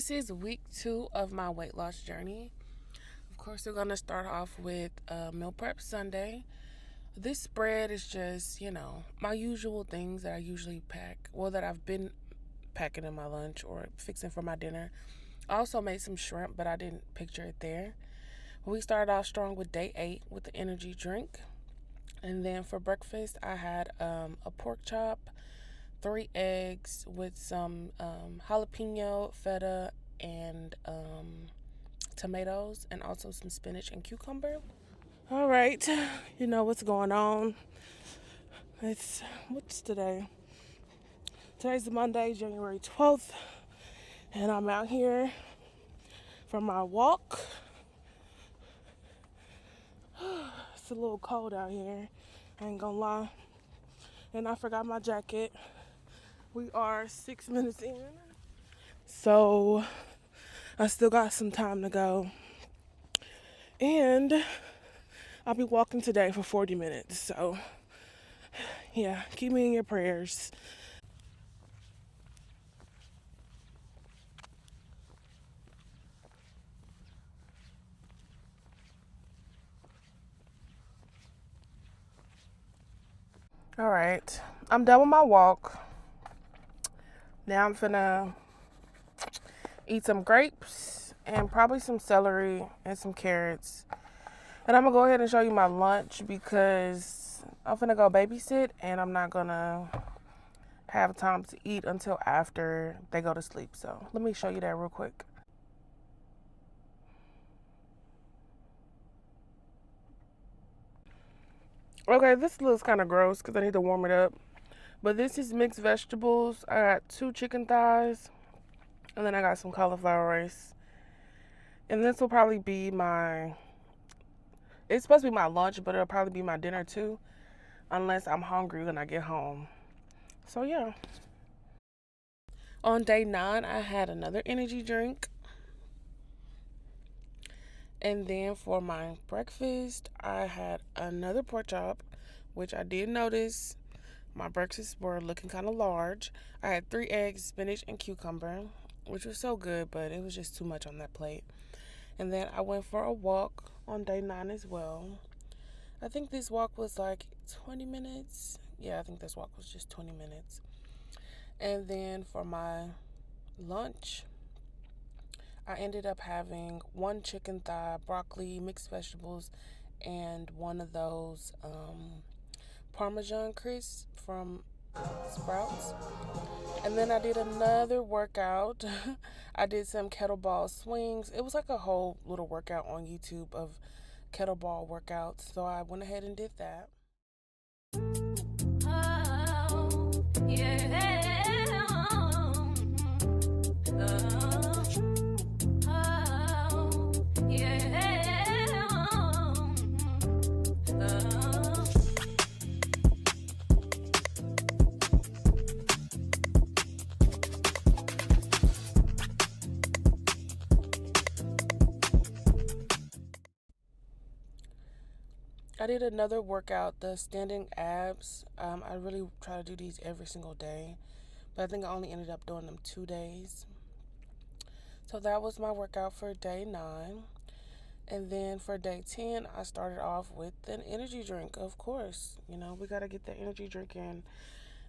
This is week 2 of my weight loss journey. Of course, we're going to start off with meal prep Sunday. This spread is just, my usual things that I usually pack. Well, that I've been packing in my lunch or fixing for my dinner. I also made some shrimp, but I didn't picture it there. We started off strong with day 8 with the energy drink. And then for breakfast, I had a pork chop, 3 eggs with some jalapeno, feta, and tomatoes, and also some spinach and cucumber. All right, you know what's going on. What's today? Today's Monday, January 12th, and I'm out here for my walk. It's a little cold out here, I ain't gonna lie. And I forgot my jacket. We are 6 minutes in, so I still got some time to go. And I'll be walking today for 40 minutes, so yeah, keep me in your prayers. All right, I'm done with my walk. Now I'm finna eat some grapes and probably some celery and some carrots. And I'm gonna go ahead and show you my lunch because I'm finna go babysit and I'm not gonna have time to eat until after they go to sleep. So let me show you that real quick. Okay, this looks kind of gross because I need to warm it up. But this is mixed vegetables. I got 2 chicken thighs, and then I got some cauliflower rice. And this will probably be it's supposed to be my lunch, but it'll probably be my dinner too, unless I'm hungry when I get home. So yeah. On day 9, I had another energy drink. And then for my breakfast, I had another pork chop, which I did notice my breakfasts were looking kind of large. I had 3 eggs, spinach, and cucumber, which was so good, but it was just too much on that plate. And then I went for a walk on day 9 as well. I think this walk was like 20 minutes. Yeah, I think this walk was just 20 minutes. And then for my lunch, I ended up having 1 chicken thigh, broccoli, mixed vegetables, and one of those Parmesan crisps from Sprouts. And then I did another workout. I did some kettlebell swings. It was like a whole little workout on YouTube of kettlebell workouts. So I went ahead and did that. Oh, yeah. I did another workout, the standing abs. I really try to do these every single day, but I think I only ended up doing them 2 days. So that was my workout for day 9. And then for day 10, I started off with an energy drink, of course. We got to get the energy drink in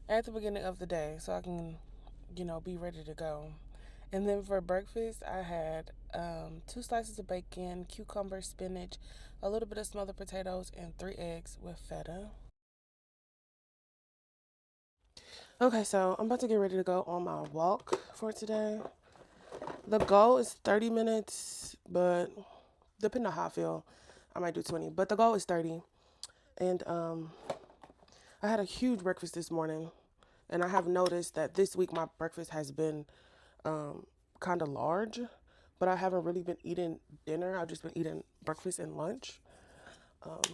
at the beginning of the day so I can, be ready to go. And then for breakfast, I had 2 slices of bacon, cucumber, spinach, a little bit of smothered potatoes, and 3 eggs with feta. Okay, so I'm about to get ready to go on my walk for today. The goal is 30 minutes, but depending on how I feel, I might do 20. But the goal is 30. And I had a huge breakfast this morning. And I have noticed that this week my breakfast has been kind of large, but I haven't really been eating dinner. I've just been eating breakfast and lunch.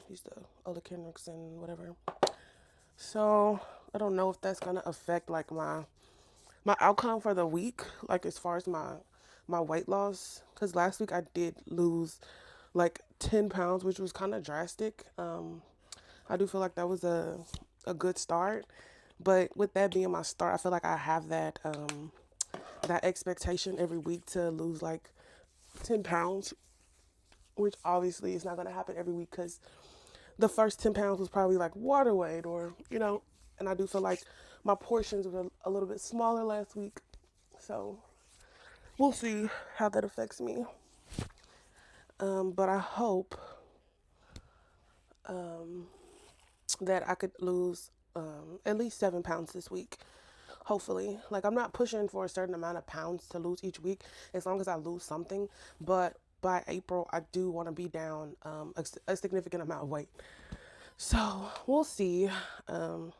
Used the Ola Kendricks and whatever. So I don't know if that's gonna affect like my outcome for the week, like as far as my weight loss. Cause last week I did lose like 10 pounds, which was kind of drastic. I do feel like that was a good start. But with that being my start, I feel like I have that that expectation every week to lose like 10 pounds, which obviously is not going to happen every week because the first 10 pounds was probably like water weight or, and I do feel like my portions were a little bit smaller last week. So we'll see how that affects me. But I hope um, that I could lose at least 7 pounds this week. Hopefully, like I'm not pushing for a certain amount of pounds to lose each week, as long as I lose something. But by April, I do want to be down a significant amount of weight. So we'll see. I'm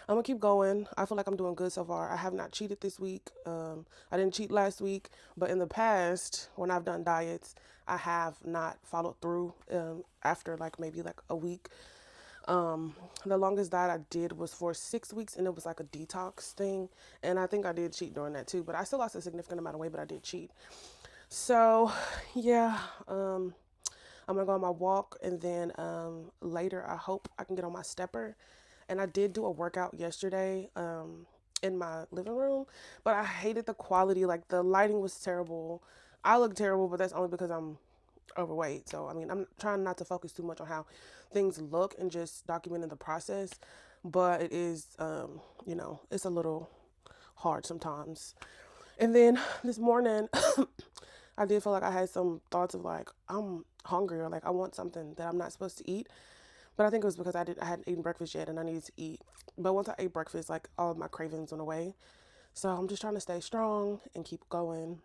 gonna keep going. I feel like I'm doing good so far. I have not cheated this week. I didn't cheat last week, but in the past, when I've done diets, I have not followed through after like maybe like a week. The longest diet I did was for 6 weeks, and it was like a detox thing. And I think I did cheat during that too, but I still lost a significant amount of weight, but I did cheat. So, yeah, I'm gonna go on my walk, and then later I hope I can get on my stepper. And I did do a workout yesterday in my living room, but I hated the quality. Like the lighting was terrible. I look terrible, but that's only because I'm overweight. So I mean, I'm trying not to focus too much on how things look and just documenting the process. But it is, it's a little hard sometimes. And then this morning, I did feel like I had some thoughts of like I'm hungry or like I want something that I'm not supposed to eat. But I think it was because I hadn't eaten breakfast yet and I needed to eat. But once I ate breakfast, like all of my cravings went away. So I'm just trying to stay strong and keep going.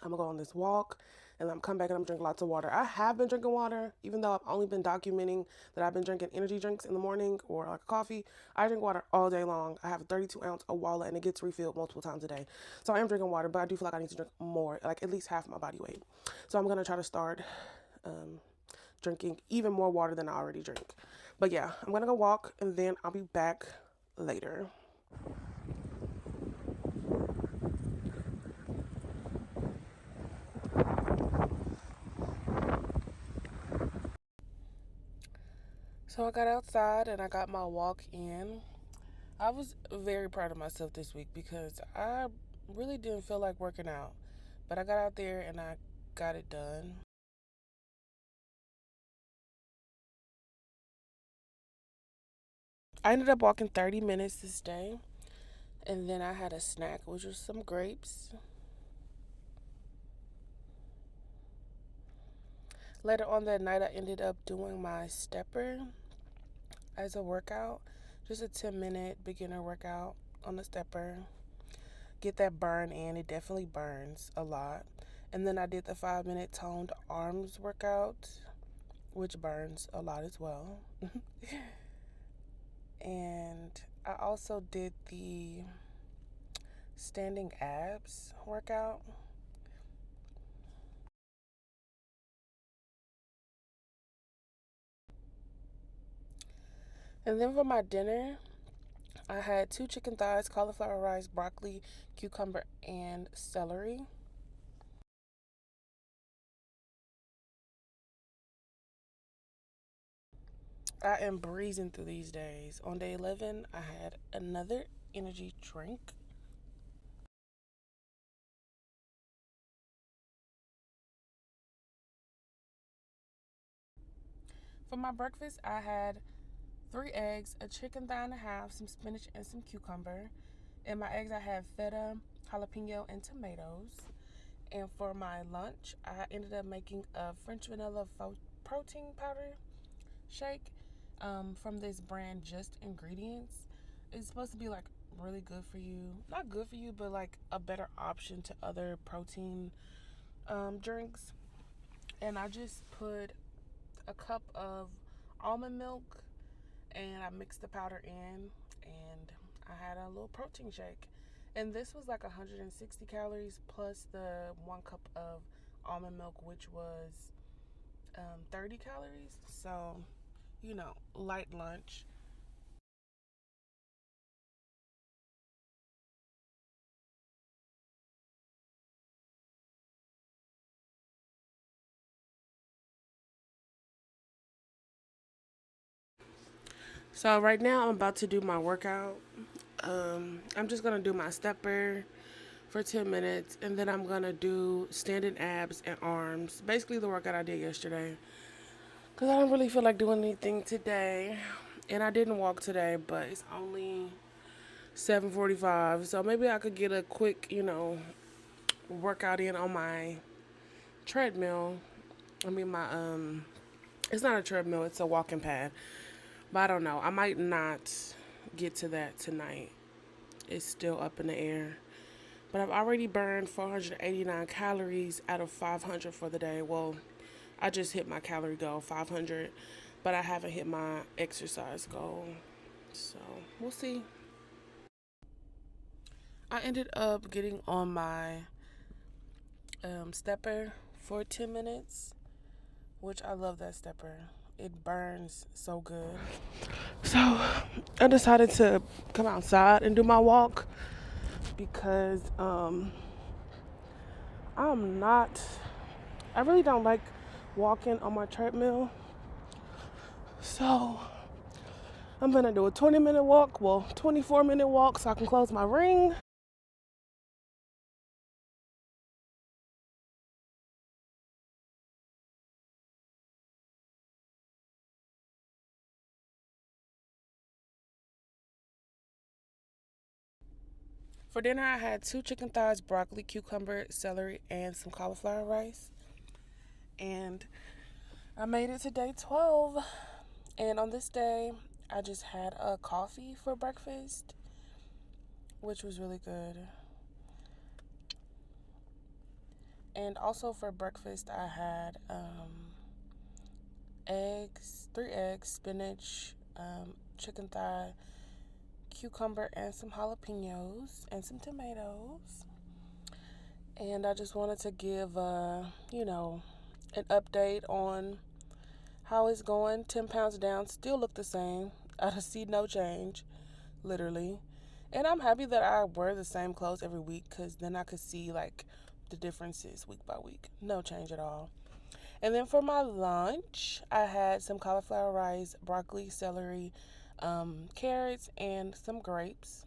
I'm gonna go on this walk and I'm come back and I'm drinking lots of water. I have been drinking water, even though I've only been documenting that I've been drinking energy drinks in the morning or like coffee. I drink water all day long. I have a 32-ounce of wallet and it gets refilled multiple times a day. So I am drinking water, but I do feel like I need to drink more, like at least half my body weight. So I'm gonna try to start um, drinking even more water than I already drink. But yeah, I'm gonna go walk and then I'll be back later. So I got outside and I got my walk in. I was very proud of myself this week because I really didn't feel like working out. But I got out there and I got it done. I ended up walking 30 minutes this day. And then I had a snack, which was some grapes. Later on that night, I ended up doing my stepper as a workout. Just a 10-minute beginner workout on the stepper. Get that burn in. It definitely burns a lot. And then I did the 5-minute toned arms workout, which burns a lot as well. And I also did the standing abs workout. And then for my dinner, I had 2 chicken thighs, cauliflower rice, broccoli, cucumber, and celery. I am breezing through these days. On day 11, I had another energy drink. For my breakfast, I had 3 eggs, a chicken thigh and a half, some spinach, and some cucumber. In my eggs, I had feta, jalapeno, and tomatoes. And for my lunch, I ended up making a French vanilla protein powder shake from this brand, Just Ingredients. It's supposed to be like really good for you. Not good for you, but like a better option to other protein drinks. And I just put a cup of almond milk and I mixed the powder in and I had a little protein shake. And this was like 160 calories plus the 1 cup of almond milk, which was 30 calories. So, light lunch. So, right now, I'm about to do my workout. I'm just going to do my stepper for 10 minutes, and then I'm gonna do standing abs and arms. Basically, the workout I did yesterday. Because I don't really feel like doing anything today. And I didn't walk today, but it's only 7:45. So maybe I could get a quick, workout in on my treadmill. I mean, it's not a treadmill, it's a walking pad. But I don't know. I might not get to that tonight. It's still up in the air. But I've already burned 489 calories out of 500 for the day. Well, I just hit my calorie goal, 500, but I haven't hit my exercise goal. So we'll see. I ended up getting on my stepper for 10 minutes, which I love that stepper. It burns so good. So I decided to come outside and do my walk because I'm not, I really don't like walking on my treadmill. So I'm gonna do a 20-minute walk, well, 24-minute walk so I can close my ring. For dinner, I had 2 chicken thighs, broccoli, cucumber, celery, and some cauliflower rice. And I made it to day 12. And on this day, I just had a coffee for breakfast, which was really good. And also for breakfast, I had eggs, 3 eggs, spinach, chicken thigh, cucumber, and some jalapenos, and some tomatoes. And I just wanted to give, an update on how it's going. 10 pounds down, still look the same. I see no change, literally. And I'm happy that I wear the same clothes every week because then I could see like the differences week by week. No change at all. And then for my lunch, I had some cauliflower rice, broccoli, celery, carrots, and some grapes.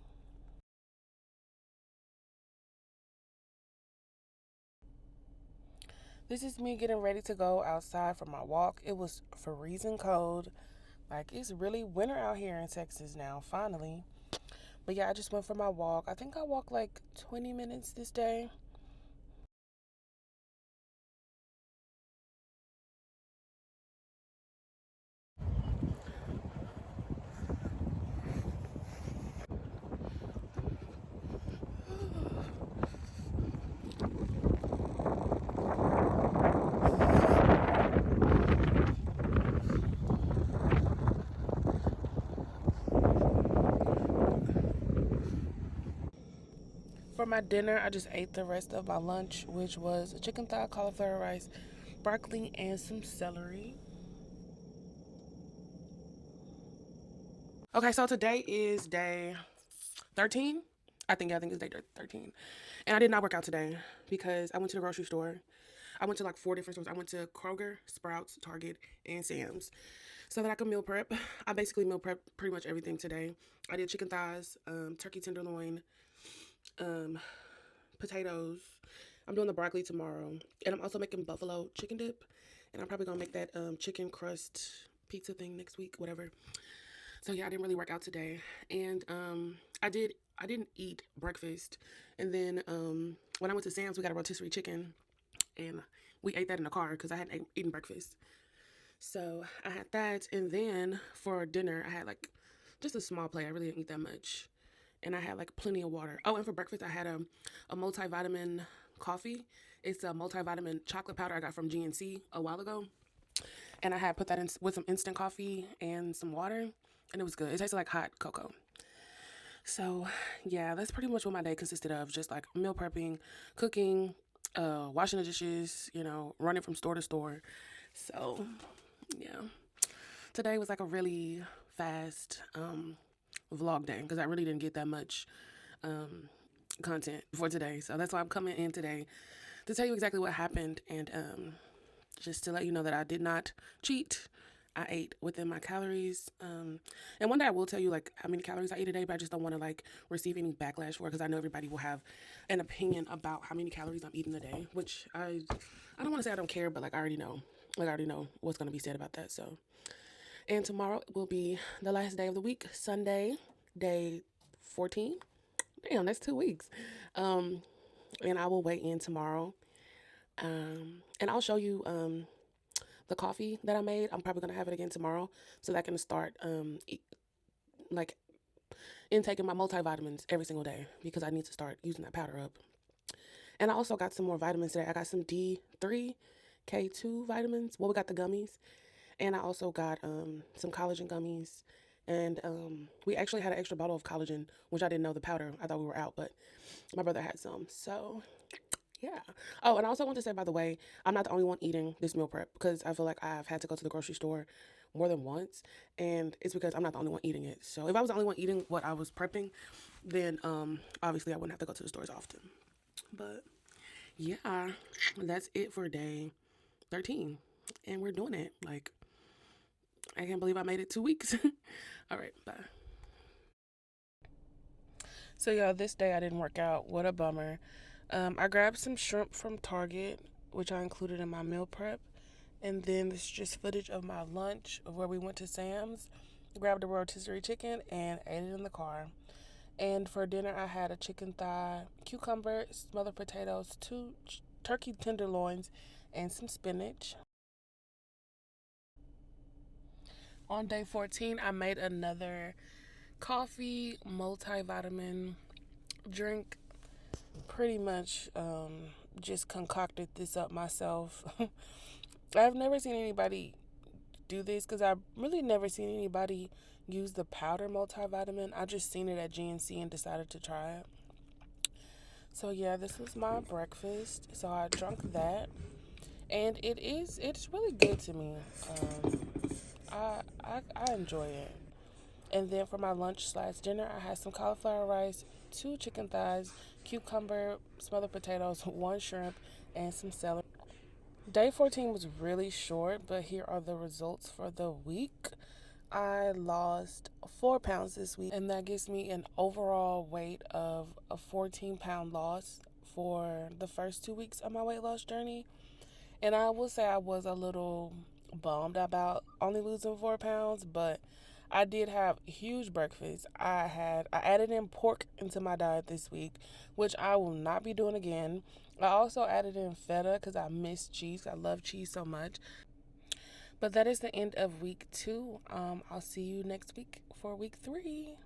This is me getting ready to go outside for my walk. It was freezing cold. Like, it's really winter out here in Texas now, finally. But yeah, I just went for my walk. I think I walked like 20 minutes this day. For my dinner, I just ate the rest of my lunch, which was a chicken thigh, cauliflower rice, broccoli, and some celery. Okay, so today is day 13. I think it's day 13. And I did not work out today because I went to the grocery store. I went to like 4 different stores. I went to Kroger, Sprouts, Target, and Sam's so that I could meal prep. I basically meal prep pretty much everything today. I did chicken thighs, turkey tenderloin, um, potatoes. I'm doing the broccoli tomorrow. And I'm also making buffalo chicken dip. And I'm probably going to make that chicken crust pizza thing next week, whatever. So yeah, I didn't really work out today. And I didn't eat breakfast. And then when I went to Sam's, we got a rotisserie chicken. And we ate that in the car because I hadn't eaten breakfast. So I had that. And then for dinner, I had like just a small plate. I really didn't eat that much. And I had like plenty of water. Oh, and for breakfast, I had a multivitamin coffee. It's a multivitamin chocolate powder I got from GNC a while ago. And I had put that in with some instant coffee and some water. And it was good. It tasted like hot cocoa. So, yeah, that's pretty much what my day consisted of. Just like meal prepping, cooking, washing the dishes, running from store to store. So, yeah. Today was like a really fast vlog day because I really didn't get that much content for today. So that's why I'm coming in today to tell you exactly what happened and just to let you know that I did not cheat. I ate within my calories. And one day I will tell you like how many calories I eat a day, but I just don't want to like receive any backlash for it because I know everybody will have an opinion about how many calories I'm eating a day, which I don't want to say I don't care, but like I already know. Like I already know what's gonna be said about that. So, and tomorrow will be the last day of the week, Sunday, day 14. Damn, that's 2 weeks. Um, and I will weigh in tomorrow. And I'll show you the coffee that I made. I'm probably gonna have it again tomorrow so that I can start like intaking my multivitamins every single day because I need to start using that powder up. And I also got some more vitamins today. I got some D3, K2 vitamins. Well, we got the gummies, and I also got some collagen gummies. And we actually had an extra bottle of collagen, which I didn't know the powder. I thought we were out, but my brother had some. So yeah. Oh, and I also want to say, by the way, I'm not the only one eating this meal prep because I feel like I've had to go to the grocery store more than once, and it's because I'm not the only one eating it. So if I was the only one eating what I was prepping, then obviously I wouldn't have to go to the stores often. But yeah, that's it for day 13, and we're doing it. Like I can't believe I made it 2 weeks. All right, bye. So yeah, this day I didn't work out. What a bummer. I grabbed some shrimp from Target, which I included in my meal prep. And then this is just footage of my lunch of where we went to Sam's, grabbed a rotisserie chicken, and ate it in the car. And for dinner, I had a chicken thigh, cucumber, smothered potatoes, two turkey tenderloins, and some spinach. On day 14, I made another coffee multivitamin drink. Pretty much just concocted this up myself. I've never seen anybody do this because I've really never seen anybody use the powder multivitamin. I just seen it at GNC and decided to try it. So yeah, this was my breakfast. So I drank that, and it's really good to me. Um, I enjoy it. And then for my lunch slash dinner, I had some cauliflower rice, two chicken thighs, cucumber, smothered potatoes, one shrimp, and some celery. Day 14 was really short, but here are the results for the week. I lost 4 pounds this week, and that gives me an overall weight of a 14-pound loss for the first 2 weeks of my weight loss journey. And I will say I was a little bummed about only losing 4 pounds, but I did have huge breakfast. I added in pork into my diet this week, which I will not be doing again. I also added in feta because I miss cheese. I love cheese so much. But that is the end of week 2. I'll see you next week for week 3.